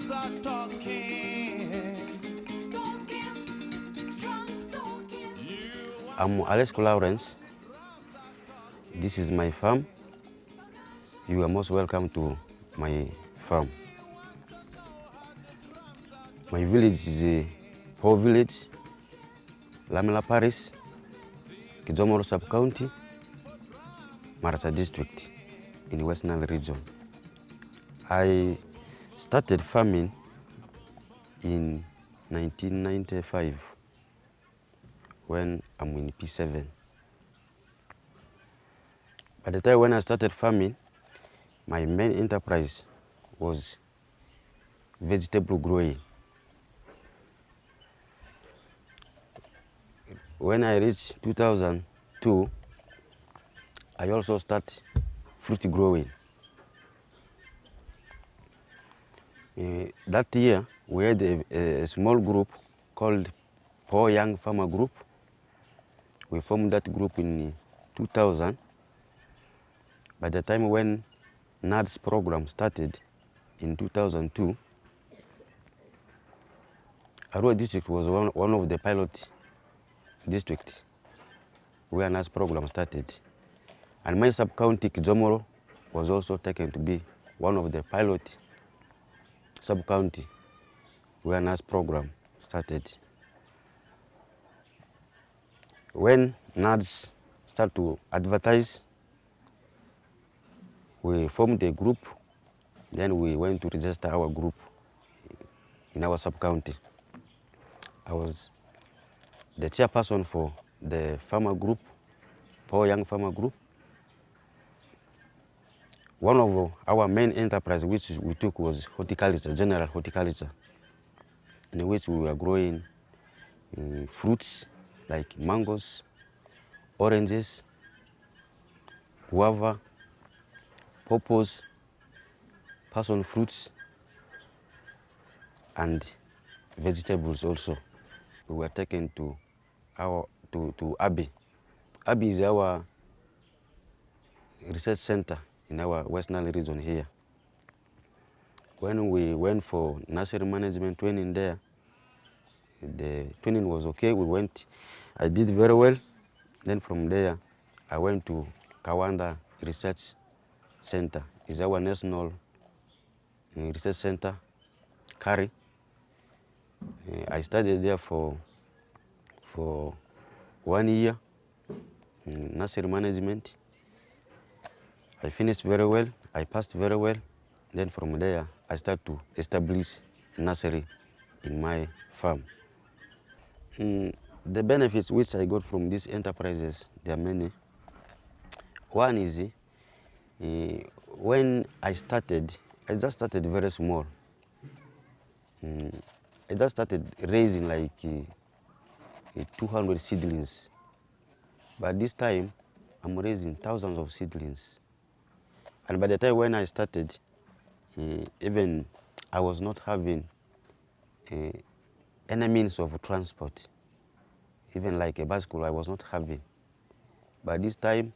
drums are talking. I'm Alex Lawrence. This is my farm. You are most welcome to my farm. My village is a poor village, Lamela Parish, Kizomoro Sub-County, Marasa District in the West Nile region. I started farming in 1995 when I'm in P7. By the time when I started farming, my main enterprise was vegetable growing. When I reached 2002, I also started fruit growing. That year, we had a small group called Poor Young Farmer Group. We formed that group in 2000. By the time when NADS program started in 2002, Arua district was one of the pilot districts where NADS program started. And my sub-county, Kizomoro, was also taken to be one of the pilot sub-county where NADS program started. When NADS started to advertise, we formed a group, then we went to register our group in our sub-county. I was the chairperson for the farmer group, Poor Young Farmer Group. One of our main enterprise which we took was horticulture, general horticulture, in which we were growing fruits like mangoes, oranges, guava, pawpaws, passion fruits, and vegetables also. We were taken to Abi. Abi is our research center in our West Nile region here. When we went for nursery management training there, the training was okay. We went, I did very well. Then from there, I went to Kawanda Research Center. It's our national research center, Kari. I studied there for 1 year in nursery management. I finished very well. I passed very well. Then from there, I started to establish a nursery in my farm. The benefits which I got from these enterprises, there are many. One is when I just started very small. I just started raising like 200 seedlings. But this time, I'm raising thousands of seedlings. And by the time when I started, even I was not having any means of transport. Even like a bicycle, I was not having. But this time,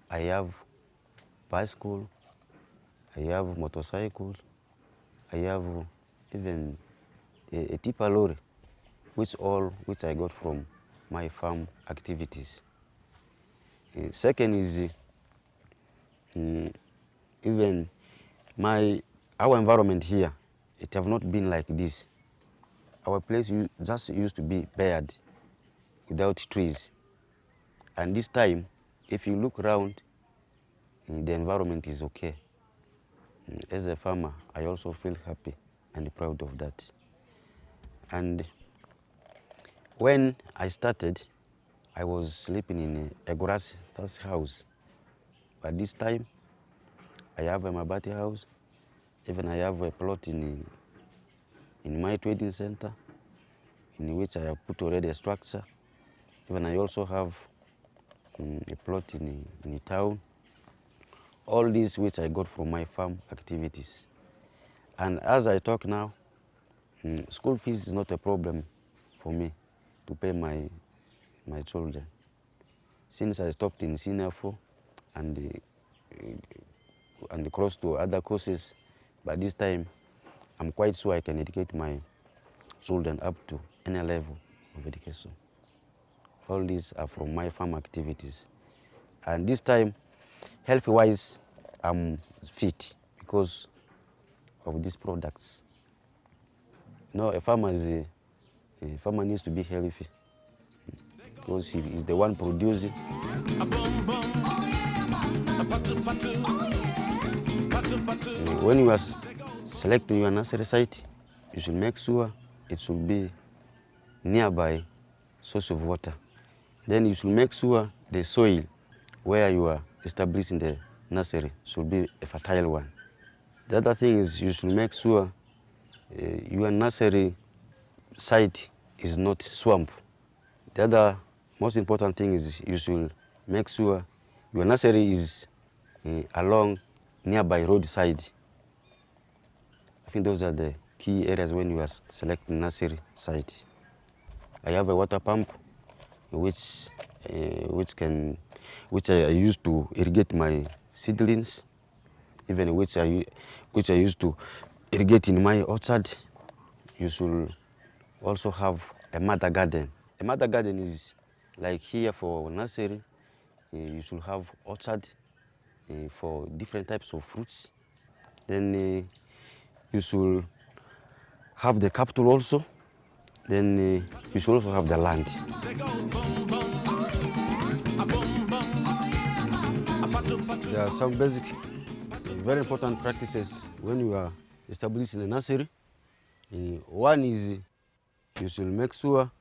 I have bicycle, I have motorcycles, I have even a tipper lorry, which I got from my farm activities. Second is even our environment here, it have not been like this. Our place just used to be bared, without trees. And this time, if you look around, the environment is okay. As a farmer, I also feel happy and proud of that. And when I started, I was sleeping in a grass thatch house. But this time, I have a mabati house. Even I have a plot in my trading center, in which I have put already a structure. Even I also have a plot in a town. All these which I got from my farm activities. And as I talk now, school fees is not a problem for me to pay my children. Since I stopped in senior 4 and crossed to other courses, by this time I'm quite sure I can educate my children up to any level of education. All these are from my farm activities. And this time, health-wise, I'm fit because of these products. You know, a farmer needs to be healthy because he is the one producing. When you are selecting your nursery site, you should make sure it should be nearby source of water. Then you should make sure the soil where you are establishing the nursery should be a fertile one. The other thing is you should make sure your nursery site is not swamp. The other most important thing is you should make sure your nursery is along nearby roadside. I think those are the key areas when you are selecting nursery site. I have a water pump which I use to irrigate my seedlings, even which I use to irrigate in my orchard. You should also have a mother garden. A mother garden is like here for nursery. You should have orchard for different types of fruits. Then you should have the capital also. Then you should also have the land. There are some basic, very important practices when you are establishing a nursery. One is you should make sure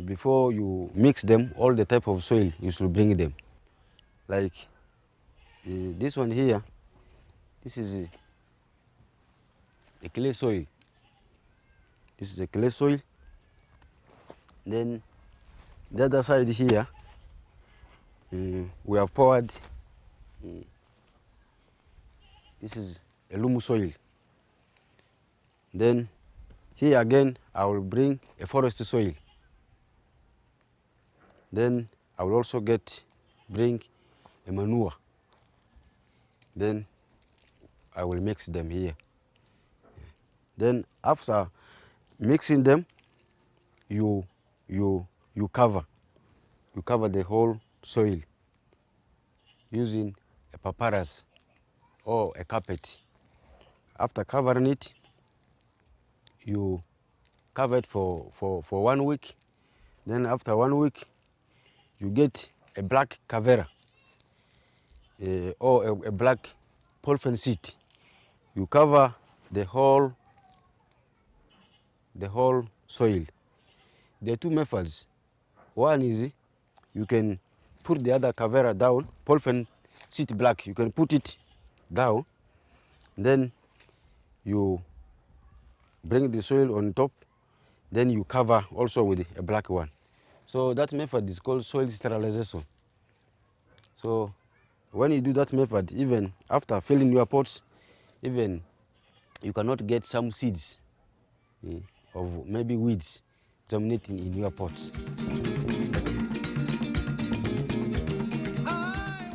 before you mix them, all the type of soil, you should bring them. Like this one here, this is a clay soil. This is a clay soil. Then the other side here, we have poured, this is a loam soil. Then here again, I will bring a forest soil. Then I will also bring a manure. Then I will mix them here. Then after mixing them, you cover the whole soil using a papyrus or a carpet. After covering it, you cover it for 1 week. Then after 1 week, you get a black cavera or a black polyphene sheet. You cover the whole soil. There are two methods. One is you can put the other cavera down, polyphene sheet black, you can put it down, then you bring the soil on top, then you cover also with a black one. So that method is called soil sterilization. So when you do that method, even after filling your pots, even you cannot get some seeds of maybe weeds germinating in your pots.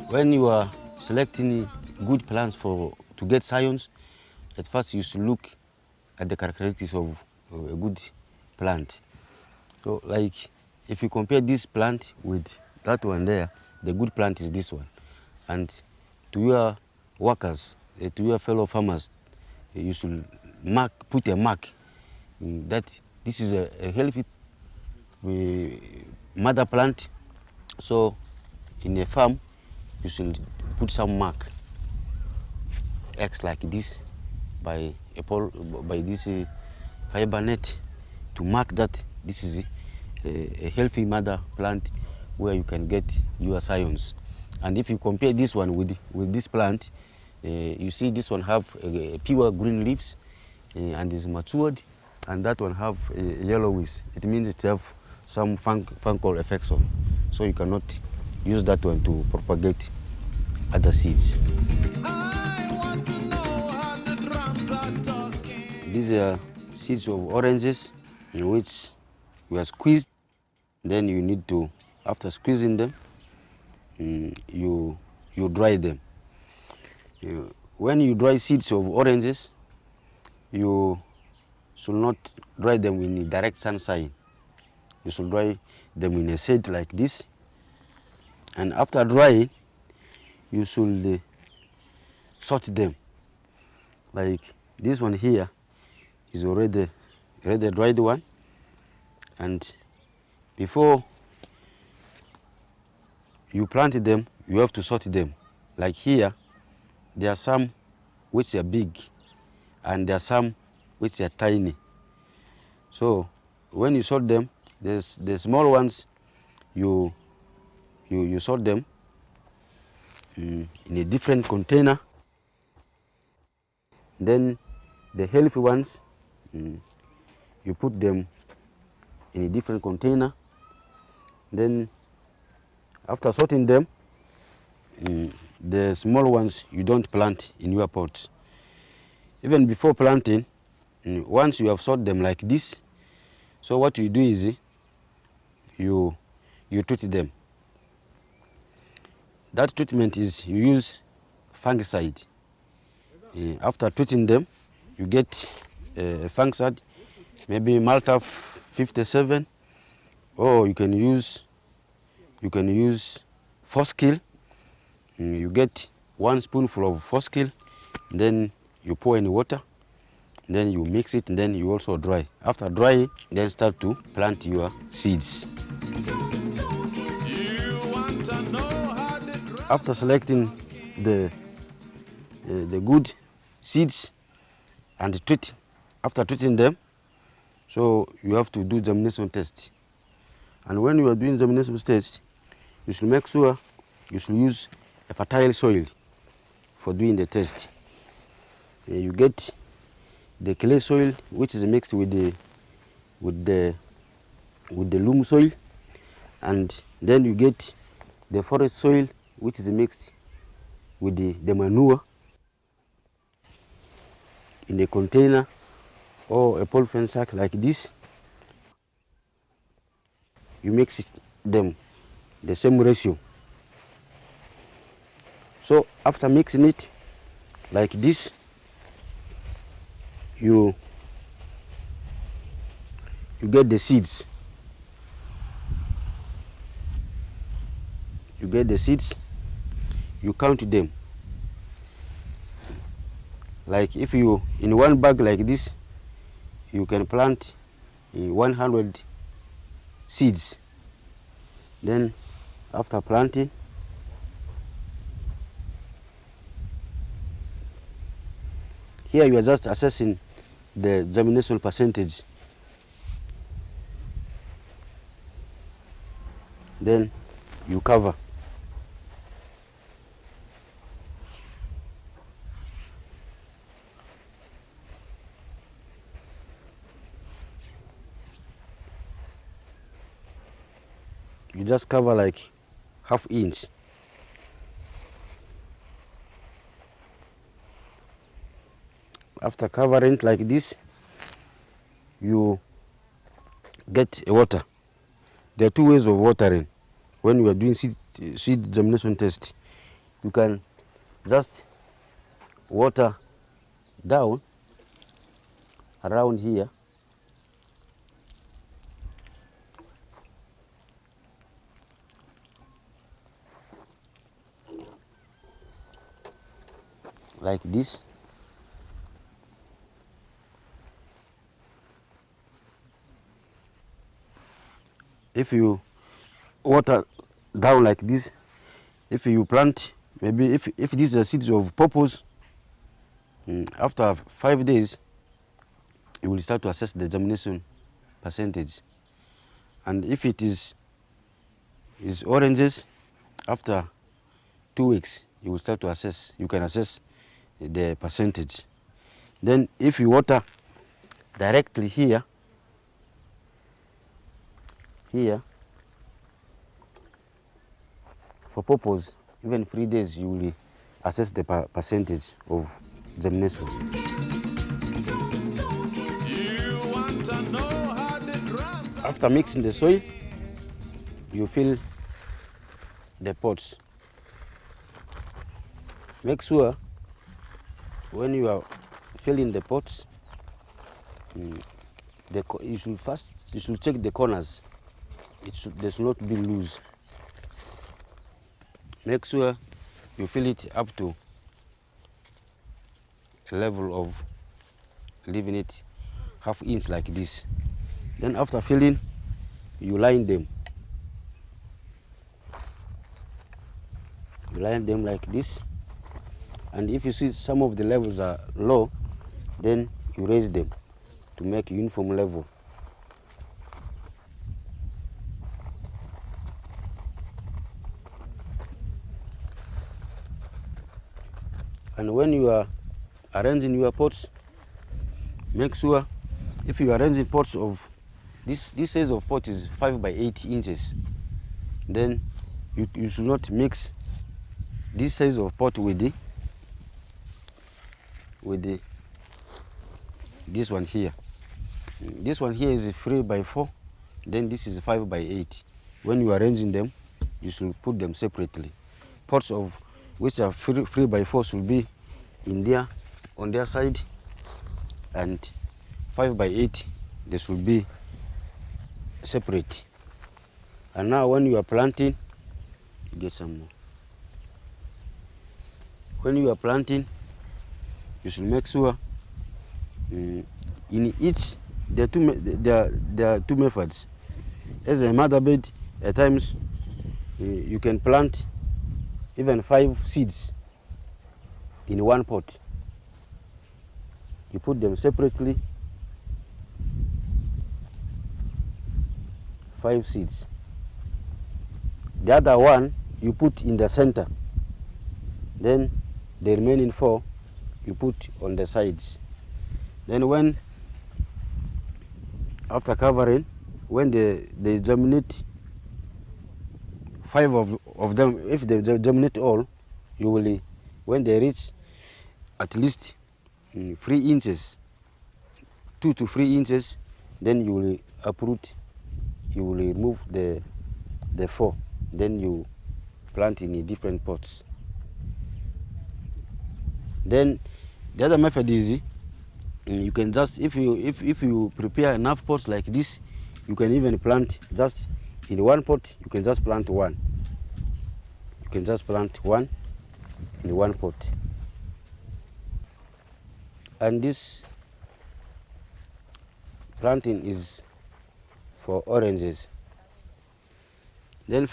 When you are selecting good plants to get science, at first you should look at the characteristics of a good plant. So like if you compare this plant with that one there, the good plant is this one. And to your workers, to your fellow farmers, you should put a mark that this is a healthy mother plant. So in a farm, you should put some mark X like this by this fiber net to mark that this is a healthy mother plant where you can get your science. And if you compare this one with this plant, you see this one have pure green leaves and is matured, and that one have yellowish. It means it have some fungal effects on. So you cannot use that one to propagate other seeds. These are seeds of oranges in which we are squeezed. Then you need to, after squeezing them, you dry them. When you dry seeds of oranges, you should not dry them in the direct sunshine. You should dry them in a shade like this. And after drying, you should sort them. Like this one here is already dried one. And before you plant them, you have to sort them. Like here, there are some which are big, and there are some which are tiny. So when you sort them, there's the small ones, you sort them in a different container. Then the healthy ones, you put them in a different container. Then after sorting them, the small ones you don't plant in your pots. Even before planting, once you have sorted them like this, so what you do is you treat them. That treatment is you use fungicide. After treating them, you get a fungicide, maybe Malta 57, or you can use Foskill. You get 1 spoonful of Foskill, then you pour in water, then you mix it, and then you also dry. After drying, then start to plant your seeds. After selecting the good seeds and after treating them, so you have to do germination test. And when you are doing germination test, you should make sure you should use a fertile soil for doing the test. You get the clay soil, which is mixed with the loam soil, and then you get the forest soil, which is mixed with the manure in a container or a polythene sack like this. You mix them the same ratio. So after mixing it like this, you get the seeds. You get the seeds, you count them. Like if you, in one bag like this, you can plant 100 seeds. Then after planting, here you are just assessing the germination percentage. Then you cover. You just cover like ½ inch. After covering like this, you get a water. There are 2 ways of watering when you are doing seed germination test. You can just water down around here, like this. If you water down like this, if you plant, maybe if these are seeds of purpose, after 5 days, you will start to assess the germination percentage. And if it is oranges, after 2 weeks, you will start to assess. You can assess the percentage. Then if you water directly here, for purpose, even 3 days, you will assess the percentage of germination. After mixing the soil, you fill the pots. Make sure when you are filling the pots, you should check the corners. They should not be loose. Make sure you fill it up to a level of leaving it ½ inch like this. Then after filling, you line them. You line them like this. And if you see some of the levels are low, then you raise them to make uniform level. And when you are arranging your pots, make sure if you are arranging pots of this size of pot is 5 by 8 inches, then you should not mix this size of pot with this one here. This one here is 3 by 4, then this is 5 by 8. When you are arranging them, you should put them separately. Pots of which are 3 by 4 should be in there on their side, and 5 by 8 they should be separate. And now when you are planting, you get some more. When you are planting, you should make sure in each there are two methods. As a mother bed, at times you can plant even 5 seeds in one pot. You put them separately, 5 seeds. The other one you put in the center. Then the remaining 4 you put on the sides. Then when, after covering, when they germinate, 5 of them, if they germinate all, you will, when they reach at least 3 inches, 2 to 3 inches, then you will uproot, you will remove the 4, then you plant in different pots. Then the other method is you can just, if you prepare enough pots like this, you can even plant just in one pot. You can just plant one. You can just plant one in one pot. And this planting is for oranges. Then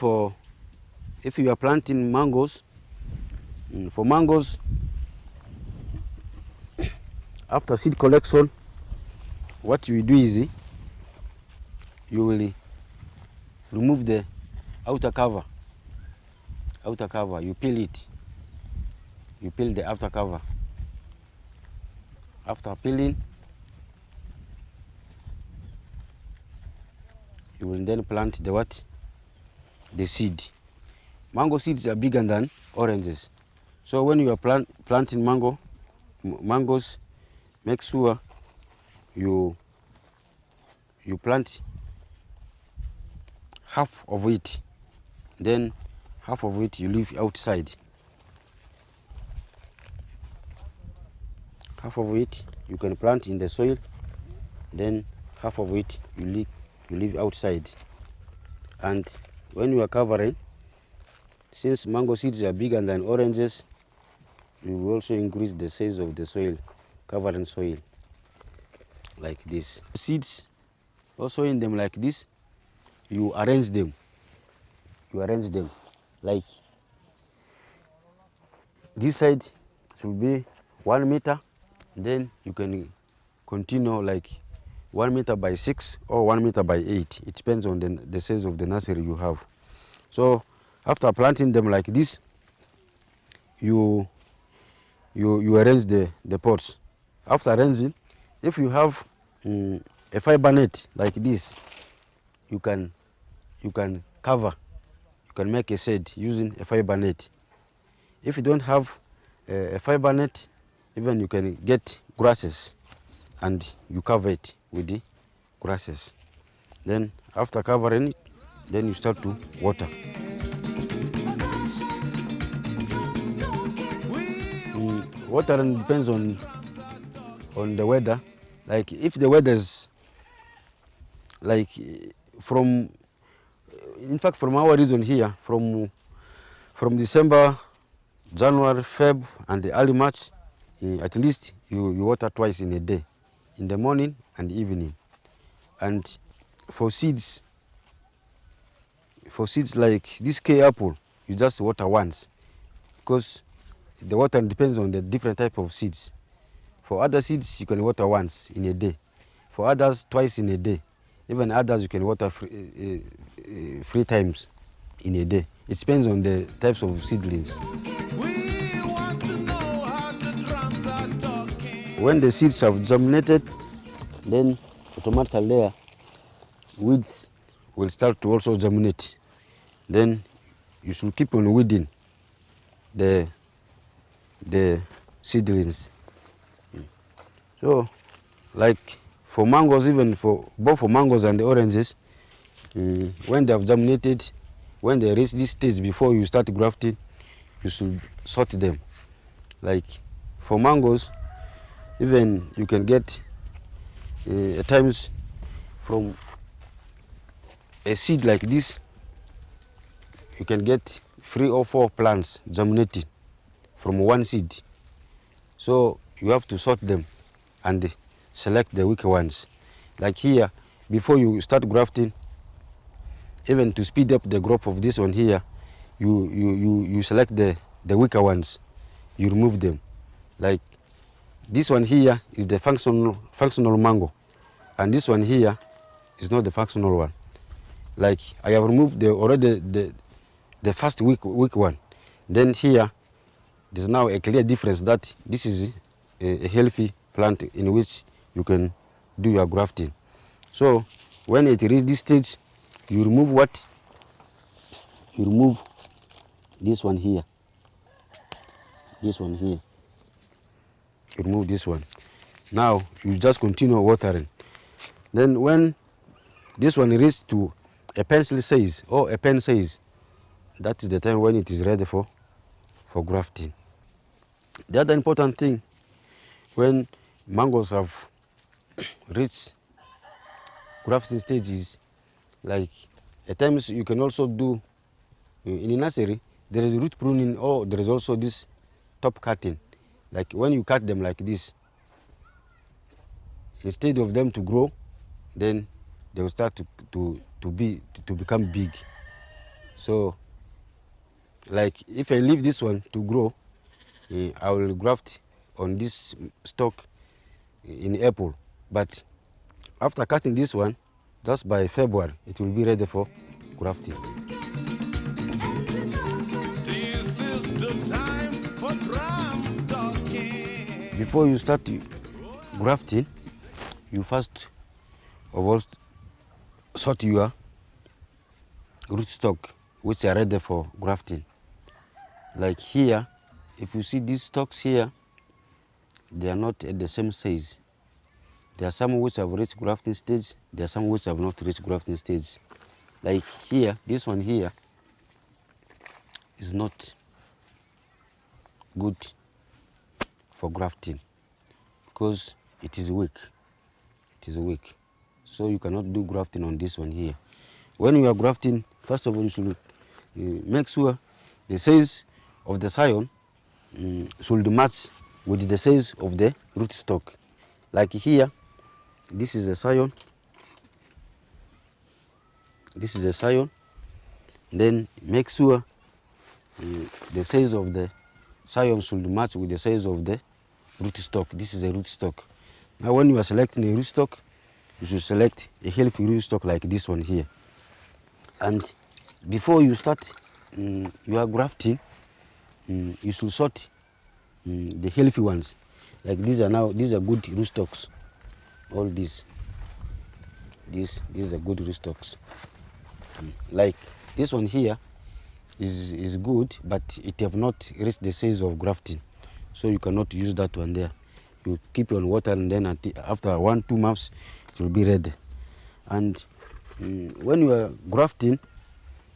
if you are planting mangoes, for mangoes, after seed collection, what you do is you will remove the outer cover. You peel it. You peel the outer cover. After peeling, you will then plant the seed. Mango seeds are bigger than oranges. So when you are planting mangoes, make sure you plant half of it, then half of it you leave outside. Half of it you can plant in the soil, then half of it you leave outside. And when you are covering, since mango seeds are bigger than oranges, you will also increase the size of the soil, covering soil, like this. Seeds, also in them like this, you arrange them. Like this side should be 1 meter, then you can continue like 1 meter by 6 or 1 meter by 8. It depends on the size of the nursery you have. So after planting them like this, you arrange the pots. After arranging, if you have a fiber net like this, you can cover. You can make a shade using a fiber net. If you don't have a fiber net, even you can get grasses and you cover it with the grasses. Then after covering it, then you start to water. Watering depends on the weather. Like if the weather's like from, in fact, from our region here, from December, January, Feb, and the early March, at least you water twice in a day, in the morning and evening. And for seeds like this K apple, you just water once, because the water depends on the different type of seeds. For other seeds, you can water once in a day. For others, twice in a day. Even others, you can water 3 times in a day. It depends on the types of seedlings. We want to know how the drums are talking. When the seeds have germinated, then automatically there, weeds will start to also germinate. Then you should keep on weeding the seedlings. So, like for mangoes, even for both for mangoes and the oranges, when they have germinated, when they reach this stage before you start grafting, you should sort them. Like for mangoes, even you can get at times from a seed like this, you can get 3 or 4 plants germinating from one seed. So you have to sort them and select the weaker ones. Like here, before you start grafting, even to speed up the growth of this one here, you select the weaker ones, you remove them. Like this one here is the functional mango, and this one here is not the functional one. Like I have removed already the first weak one. Then here there's now a clear difference that this is a healthy plant in which you can do your grafting. So when it reaches this stage, you remove what? You remove this one here. This one here. You remove this one. Now you just continue watering. Then when this one reaches to a pencil size or a pen size, that is the time when it is ready for grafting. The other important thing, when mangoes have reached grafting stages, like at times you can also do in a nursery, there is root pruning, or there is also this top cutting. Like when you cut them like this, instead of them to grow, then they will start to become big. So like if I leave this one to grow, I will graft on this stalk in April. But after cutting this one, just by February, it will be ready for grafting. This is the time for drums talking. Before you start grafting, you first of all sort your rootstock, which are ready for grafting. Like here, if you see these stalks here, they are not at the same size. There are some which have reached grafting stage, there are some which have not reached grafting stage. Like here, this one here is not good for grafting because it is weak. It is weak. So you cannot do grafting on this one here. When you are grafting, first of all, you should make sure the size of the scion should match with the size of the rootstock. Like here, this is a scion. This is a scion. Then make sure the size of the scion should match with the size of the rootstock. This is a rootstock. Now when you are selecting a rootstock, you should select a healthy rootstock like this one here. And before you start your grafting, you should sort the healthy ones. Like these are good rootstocks. All these are good rootstocks. Like this one here is good, but it have not reached the size of grafting, so you cannot use that one there. You keep on water, and then after 1-2 months it will be ready. And when you are grafting,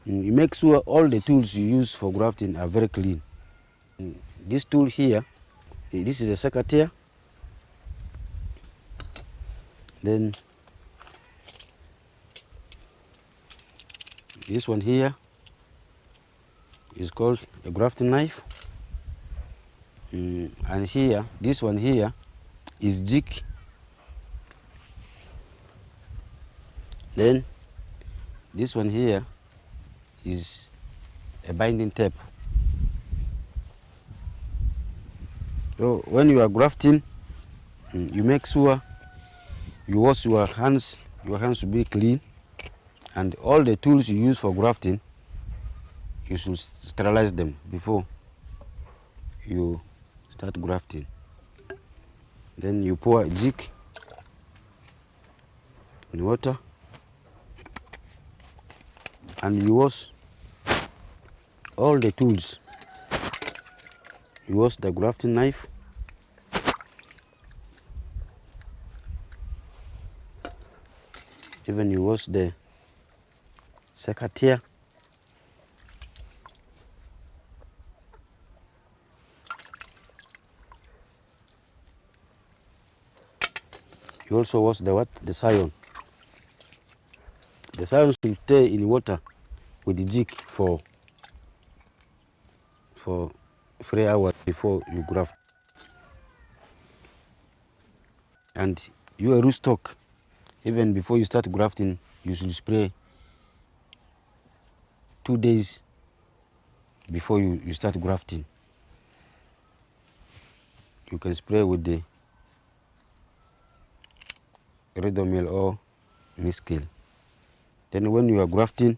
you make sure all the tools you use for grafting are very clean. This tool here, this is a secateur. Then this one here is called a grafting knife. And here, this one here is jig. Then this one here is a binding tape. So when you are grafting, you make sure you wash your hands. Your hands should be clean, and all the tools you use for grafting, you should sterilize them before you start grafting. Then you pour a jig in water and you wash all the tools. You wash the grafting knife, even you wash the secateur. You also wash the what? The scion. The scion should stay in water with the jig for 3 hours before you graft. And your rootstock, even before you start grafting, you should spray 2 days before you start grafting. You can spray with the Redomil or Miscale. Then when you are grafting,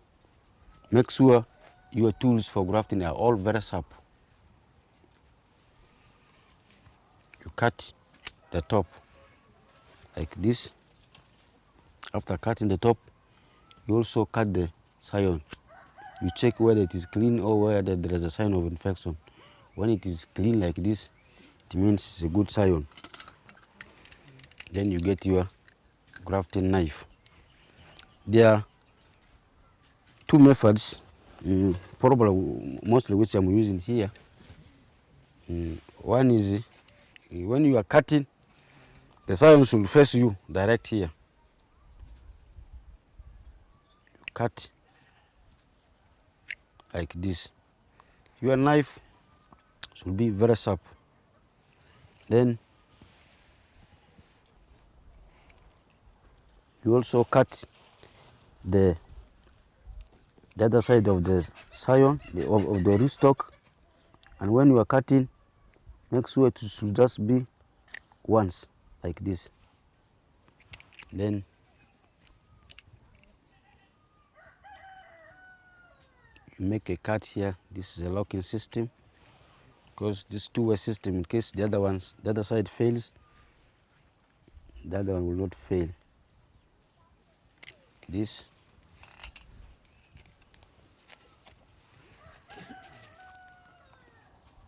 make sure your tools for grafting are all very sharp. You cut the top like this. After cutting the top, you also cut the scion. You check whether it is clean or whether there is a sign of infection. When it is clean like this, it means it's a good scion. Then you get your grafting knife. There are 2 methods, probably mostly which I'm using here. One is when you are cutting, the scion should face you direct here. You cut like this. Your knife should be very sharp. Then you also cut the other side of the scion, of the rootstock. And when you are cutting, make sure it should just be once, like this. Then you make a cut here. This is a locking system, because this 2-way system, in case the other side fails, the other one will not fail. This.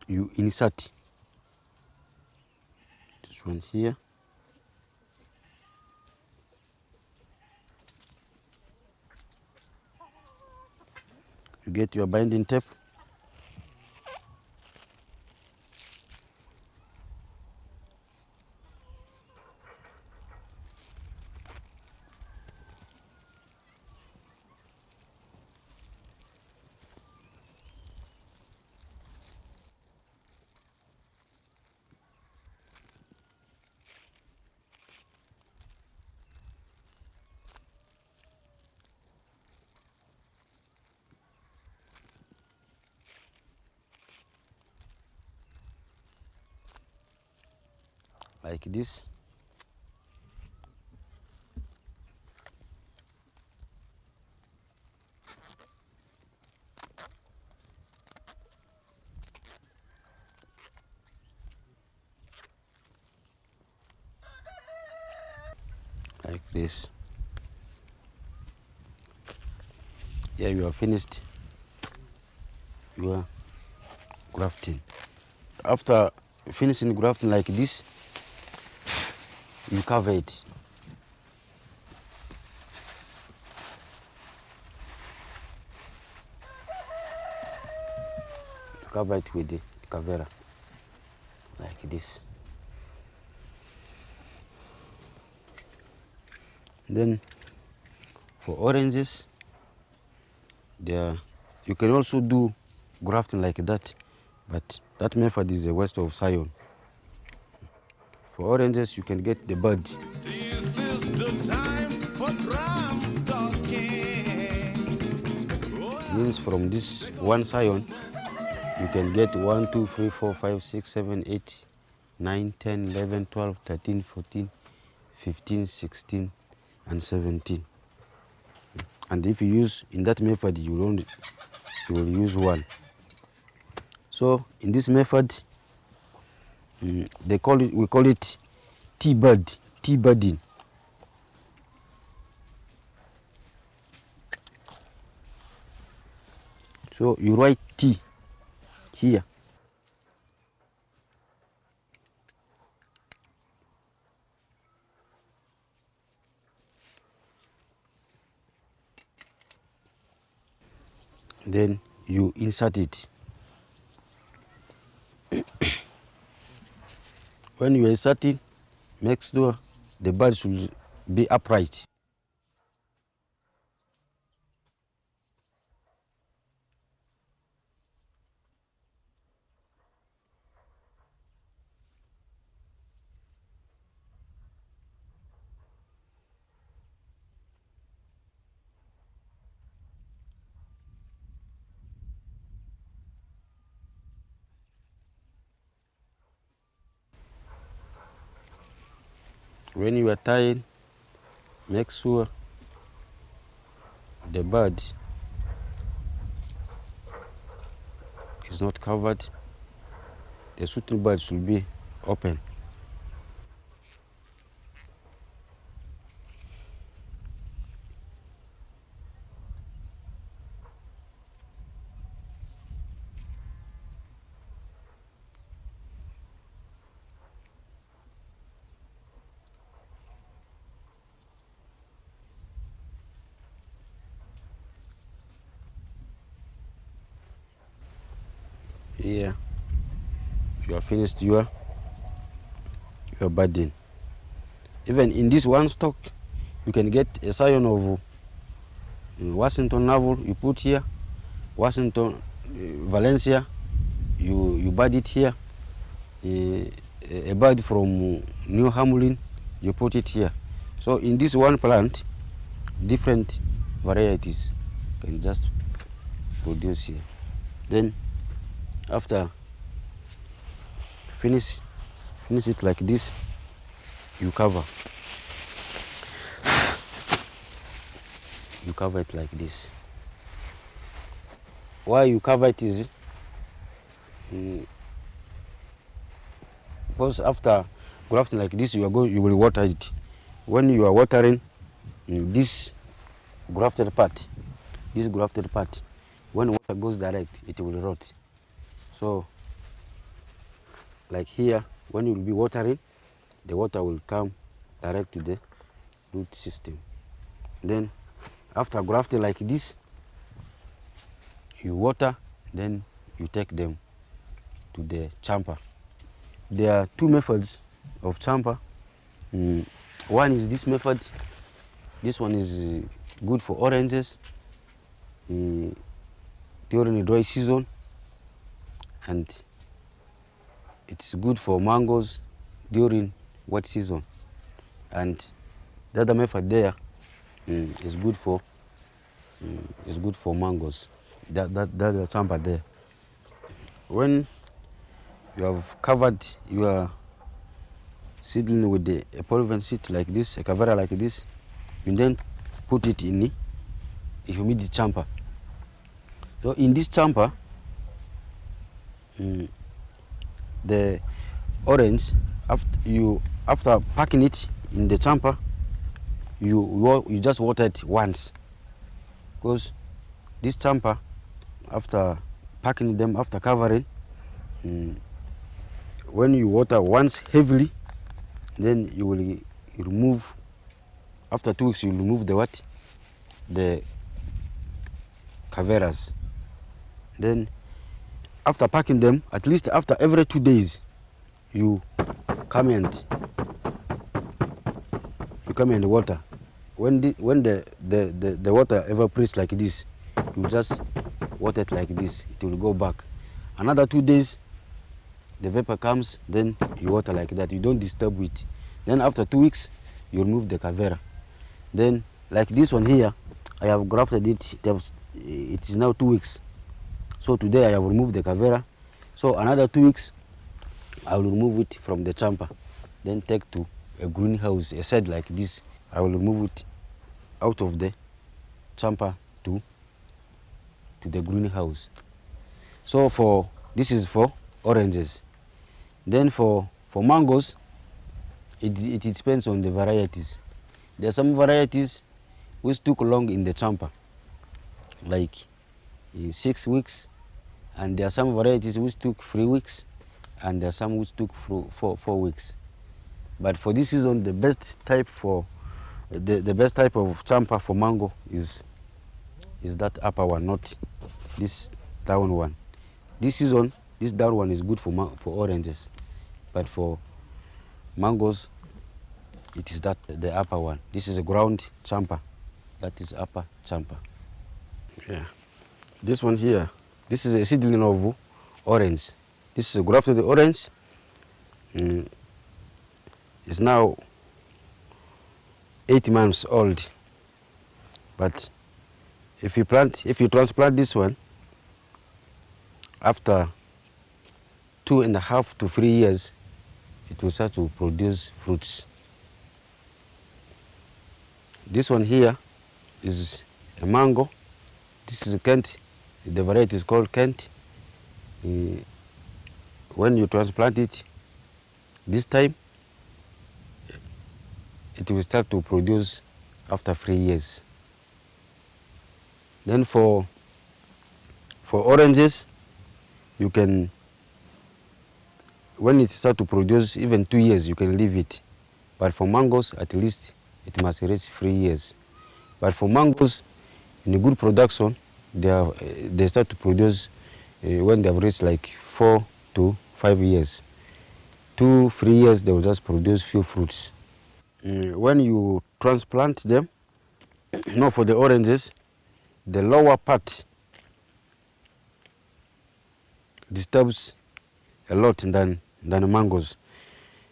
You insert this one here. You get your binding tape. Like this. Like this. Here you are finished your grafting. After finishing grafting like this, you cover it. You cover it with the cavera, like this. Then for oranges, you can also do grafting like that, but that method is a waste of scion. For oranges, you can get the bud. This is the time for drum stocking. Means from this one scion, you can get 1, 2, 3, 4, 5, 6, 7, 8, 9, 10, 11, 12, 13, 14, 15, 16, and 17. And if you use in that method, you will use 1. So in this method, we call it T-budding. So you write T here. Then you insert it. When you insert it, make sure the bud should be upright. When you are tying, make sure the bud is not covered. The shooting bud should be open. Here, you have finished your budding. Even in this one stock, you can get a scion of Washington Navel. You put here, Washington Valencia. You bud it here. A bud from New Hamlin, you put it here. So in this one plant, different varieties can just produce here. Then after finish it like this, you cover it like this. Why you cover it is because after grafting like this, you will water it. When you are watering this grafted part, when water goes direct, it will rot. So like here, when you will be watering, the water will come direct to the root system. Then after grafting like this, you water, then you take them to the chamber. There are 2 methods of chamber. One is this method. This one is good for oranges during the dry season, and it's good for mangoes during wet season. And the other method there is good for mangoes. That chamber there. When you have covered your seedling with a polyven seed like this, a cavera like this, you then put it in a humidity chamber. So in this chamber, the orange, after packing it in the chamber, you just water it once, because this chamber, after packing them, after covering, when you water once heavily, then you will remove. After 2 weeks, you remove the caveras. Then after packing them, at least after every 2 days, you come and water when the water evaporates like this, you just water it like this, it will go back. Another 2 days, the vapor comes, then you water like that. You don't disturb it. Then after 2 weeks, you remove the cavera. Then like this one here, I have grafted it. It is now 2 weeks. So today I have removed the cavera. So another 2 weeks, I will remove it from the chamber. Then take to a greenhouse, a shed like this. I will remove it out of the chamber to the greenhouse. So this is for oranges. Then for mangoes, it depends on the varieties. There are some varieties which took long in the chamber, like 6 weeks, and there are some varieties which took 3 weeks, and there are some which took 4 weeks. But for this season, the best type of chamber for mango is that upper one, not this down one. This season, this down one is good for oranges, but for mangoes, it is the upper one. This is a ground chamber, that is upper chamber. Yeah. This one here, this is a seedling of orange. This is a grafted orange. It's now 8 months old. But if you transplant this one, after 2.5 to 3 years, it will start to produce fruits. This one here is a mango. This is a Kent. The variety is called Kent. When you transplant it, this time, it will start to produce after 3 years. Then for oranges, you can, when it starts to produce even 2 years, you can leave it. But for mangoes, at least it must reach 3 years. But for mangoes, in a good production, they start to produce when they have reached like 4 to 5 years. 2-3 years, they will just produce few fruits. When you transplant them, no, for the oranges, the lower part disturbs a lot than mangoes.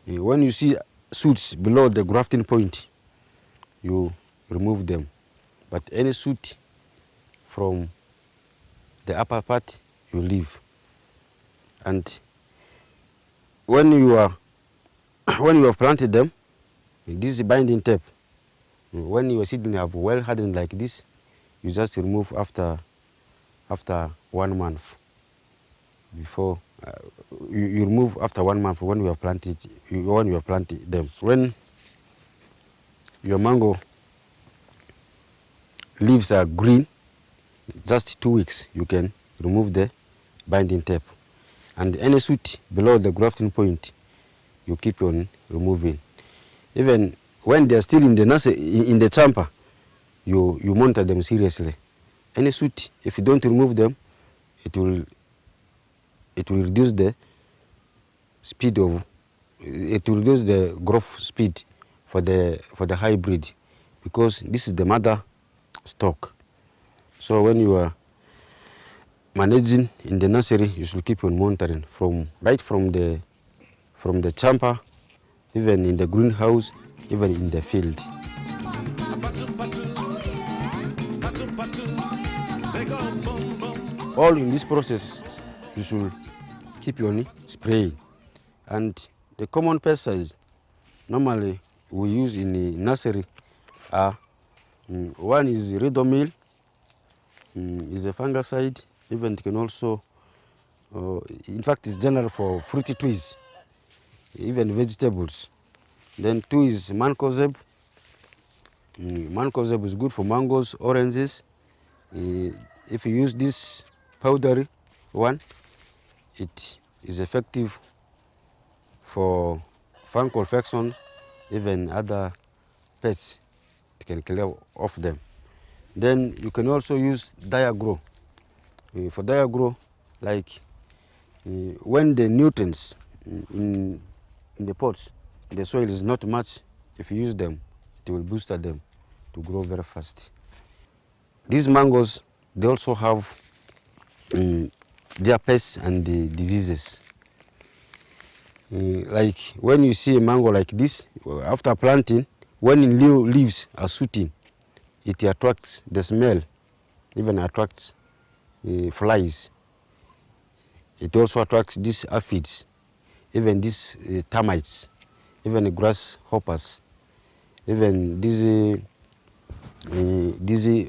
When you see shoots below the grafting point, you remove them. But any shoot from the upper part, you leave. And when you have planted them, this is binding tape. When your seedling have well hardened like this, you just remove after 1 month. Before you remove after 1 month when you have planted them. When your mango leaves are green, just 2 weeks you can remove the binding tape. And any shoot below the grafting point, you keep on removing. Even when they are still in the nursery, in the chamber, you monitor them seriously. Any shoot, if you don't remove them, it will reduce the speed of, it will reduce the growth speed for the hybrid, because this is the mother stock. So when you are managing in the nursery, you should keep on monitoring right from the chamber, even in the greenhouse, even in the field. All in this process, you should keep on spraying. And the common pesticides normally we use in the nursery are, one is ridomil, is a fungicide. Even it can also, in fact, it's general for fruity trees, even vegetables. Then 2 is mancozeb. Mancozeb is good for mangoes, oranges. If you use this powdery one, it is effective for fungal infection, even other pests. It can clear off them. Then you can also use diagro. For diagro, like when the nutrients in the pots, the soil is not much, if you use them, it will boost them grow very fast. These mangoes, they also have their pests and the diseases. Like when you see a mango like this, after planting, when new leaves are shooting, it attracts the smell, even attracts flies. It also attracts these aphids, even these termites, even the grasshoppers, even these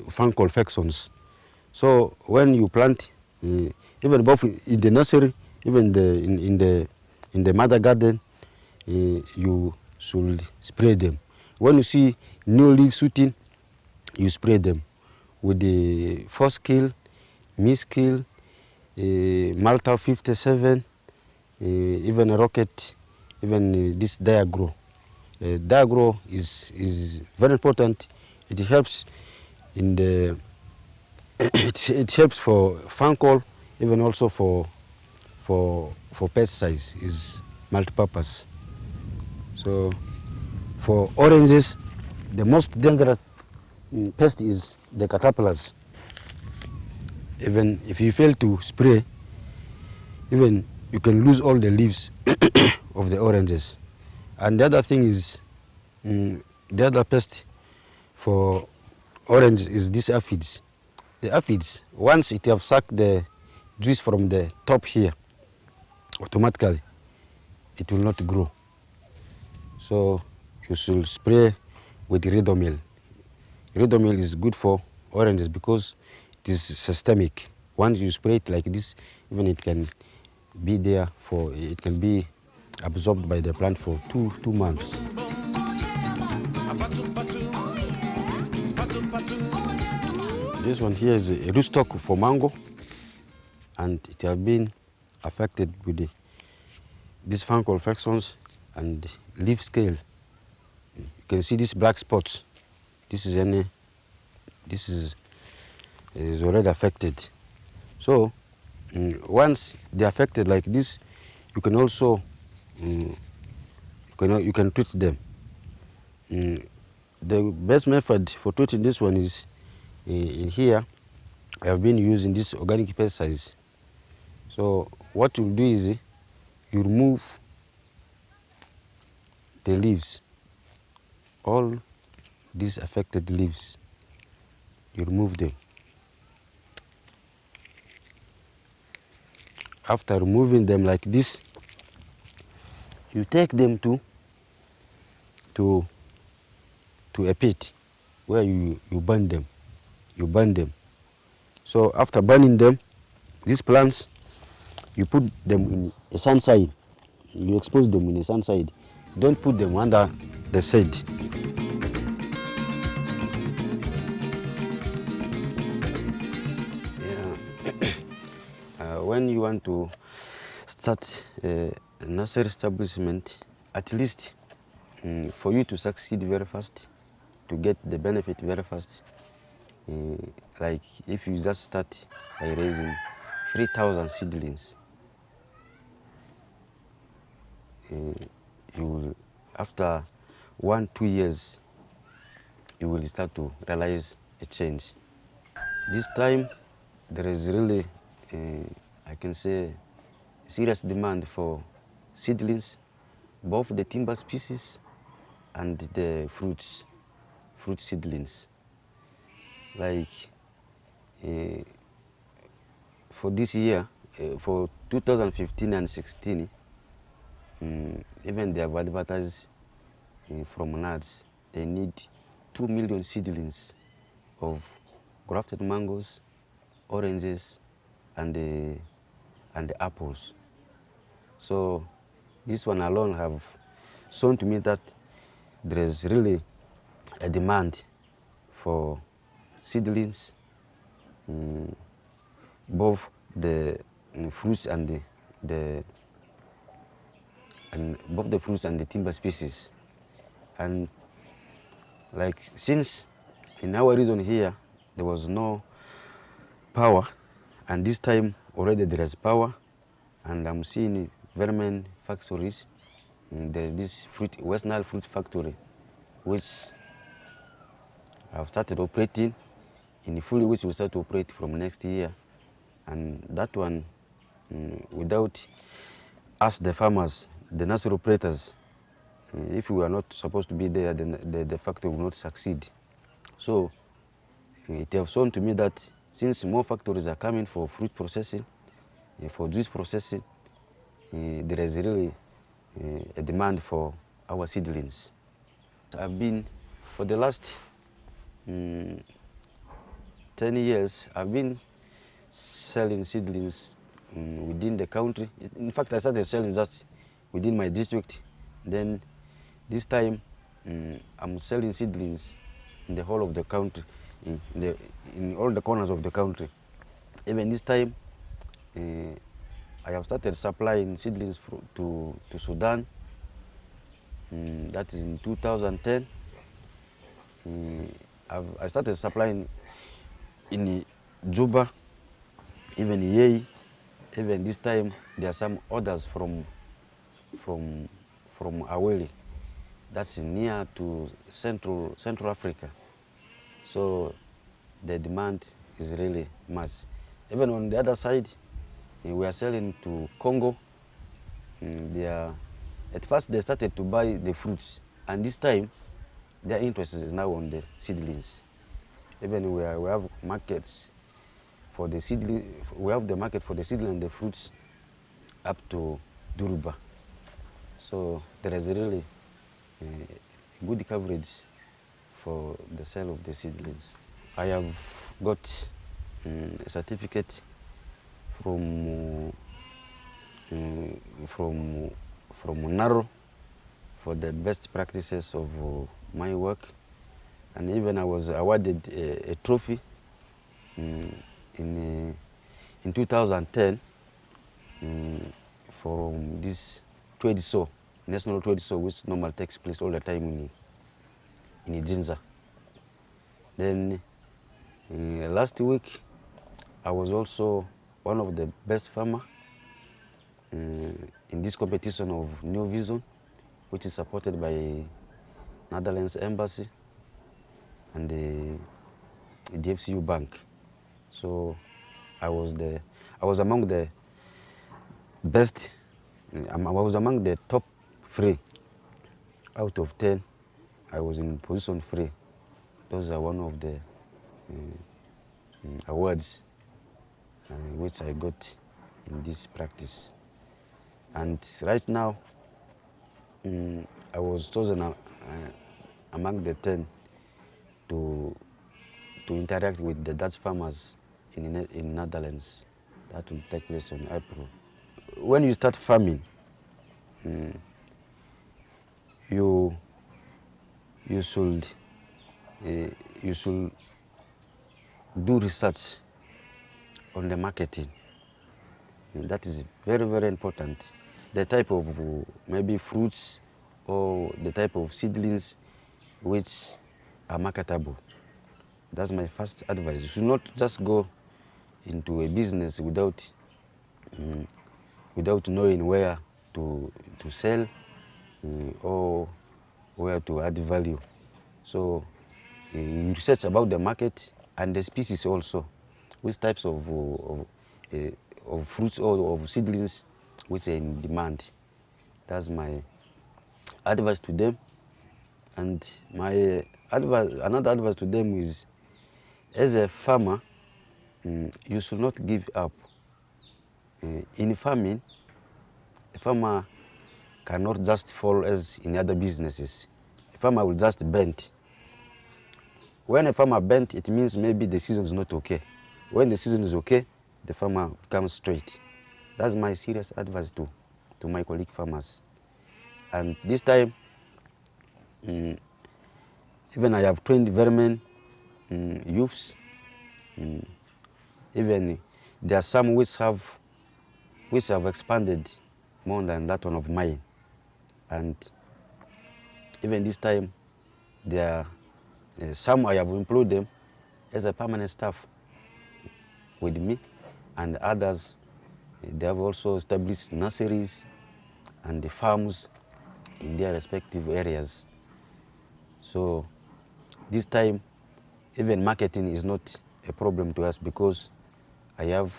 fungal infections. So when you plant, even both in the nursery, even in the mother garden, you should spray them. When you see new leaves shooting, you spray them with the first kill, miss kill, Malta 57, even a rocket, even this diagro. Diagro is very important. It helps in the it helps for fungal, even also for pesticides. Is multi-purpose. So for oranges, the most dangerous pest is the caterpillars. Even if you fail to spray, even you can lose all the leaves of the oranges. And the other thing is, the other pest for orange is these aphids. The aphids, once it have sucked the juice from the top here, automatically it will not grow. So you should spray with Ridomil. Ridomil is good for oranges because it is systemic. Once you spray it like this, even it can be there for, it can be absorbed by the plant for two months. This one here is a rootstock for mango, and it has been affected with these fungal infections and leaf scale. You can see these black spots. This is already affected. So once they're affected like this, you can also you can treat them. The best method for treating this one is in here. I have been using this organic pesticides. So what you do is you remove the leaves, all these affected leaves. You remove them. After removing them like this, you take them to a pit where you burn them. You burn them. So after burning them, these plants, you put them in a sun side. You expose them in a sun side. Don't put them under the shade. When you want to start a nursery establishment, at least for you to succeed very fast, to get the benefit very fast, like if you just start by raising 3,000 seedlings, you will, after 1-2 years, you will start to realize a change. This time, there is really, I can say, serious demand for seedlings, both the timber species and the fruit seedlings. Like for this year, for 2015 and 16, even they have advertised from nuts, they need 2 million seedlings of grafted mangoes, oranges, and the apples. So this one alone have shown to me that there is really a demand for seedlings, both the fruits and both the fruits and the timber species. And like since in our region here there was no power, and this time already there is power, and I'm seeing very many factories. There is this West Nile fruit factory, which I've started operating in fully, which will start to operate from next year. And that one, without us, the farmers, the nursery operators, if we are not supposed to be there, then the factory will not succeed. So it has shown to me that since more factories are coming for fruit processing, for juice processing, there is really a demand for our seedlings. I've been, for the last 10 years, I've been selling seedlings within the country. In fact, I started selling just within my district. Then this time, I'm selling seedlings in the whole of the country, in all the corners of the country. Even this time, I have started supplying seedlings to Sudan. That is in 2010. I started supplying in Juba, even Yei. Even this time, there are some orders from Aweli. That's near to Central Africa. So the demand is really much. Even on the other side, we are selling to Congo. At first they started to buy the fruits, and this time their interest is now on the seedlings. Even we have markets for the seedling. We have the market for the seedling and the fruits up to Duruba. So there is really good coverage for the sale of the seedlings. I have got a certificate from Naro for the best practices of my work, and even I was awarded a trophy in 2010 from this trade show, national trade show, which normally takes place all the time in Jinza. Then last week, I was also one of the best farmer in this competition of New Vision, which is supported by Netherlands Embassy and the FCU Bank. So I was among the best. I was among the top 3 out of 10. I was in position 3. Those are one of the awards which I got in this practice. And right now, I was chosen among the 10 to interact with the Dutch farmers in Netherlands. That will take place in April. When you start farming, you should do research on the marketing. That is very, very important. The type of maybe fruits or the type of seedlings which are marketable. That's my first advice. You should not just go into a business without knowing where to sell or where to add value. So you research about the market and the species also, which types of fruits or of seedlings which are in demand. That's my advice to them. And my another advice to them is, as a farmer, you should not give up. In farming, a farmer cannot just fall as in other businesses. A farmer will just bend. When a farmer bent, it means maybe the season is not okay. When the season is okay, the farmer comes straight. That's my serious advice to my colleague farmers. And this time, even I have trained very many youths. Even there are some which have expanded more than that one of mine. And even this time, there are some I have employed them as a permanent staff with me, and others, they have also established nurseries and the farms in their respective areas. So this time, even marketing is not a problem to us because I have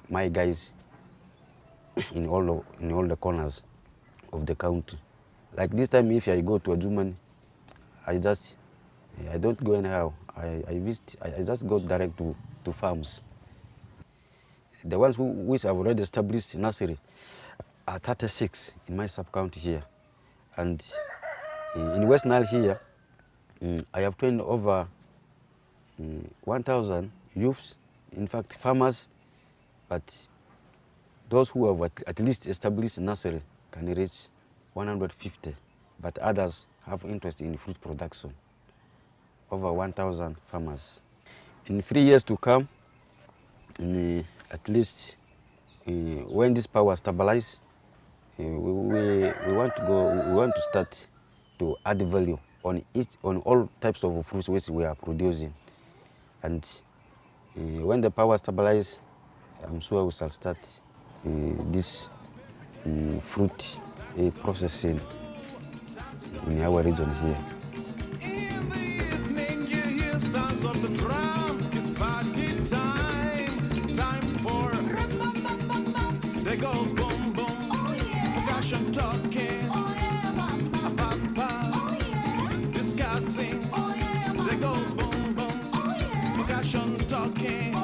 my guys in all the corners of the country. Like this time, if I go to a German, I don't go anyhow. I just go direct to farms. The ones which have already established nursery are 36 in my sub-county here. And in West Nile here, I have trained over 1,000 youths, in fact farmers, but those who have at least established nursery can reach 150, but others have interest in fruit production, over 1,000 farmers. In 3 years to come, at least when this power stabilizes, we want to start to add value on all types of fruits which we are producing. And when the power stabilizes, I'm sure we shall start this fruit processing in our region here. In the evening you hear sounds of the drum. It's party time. Time for they go boom boom. Percussion talking. A papa discussing. They go boom boom. Percussion talking.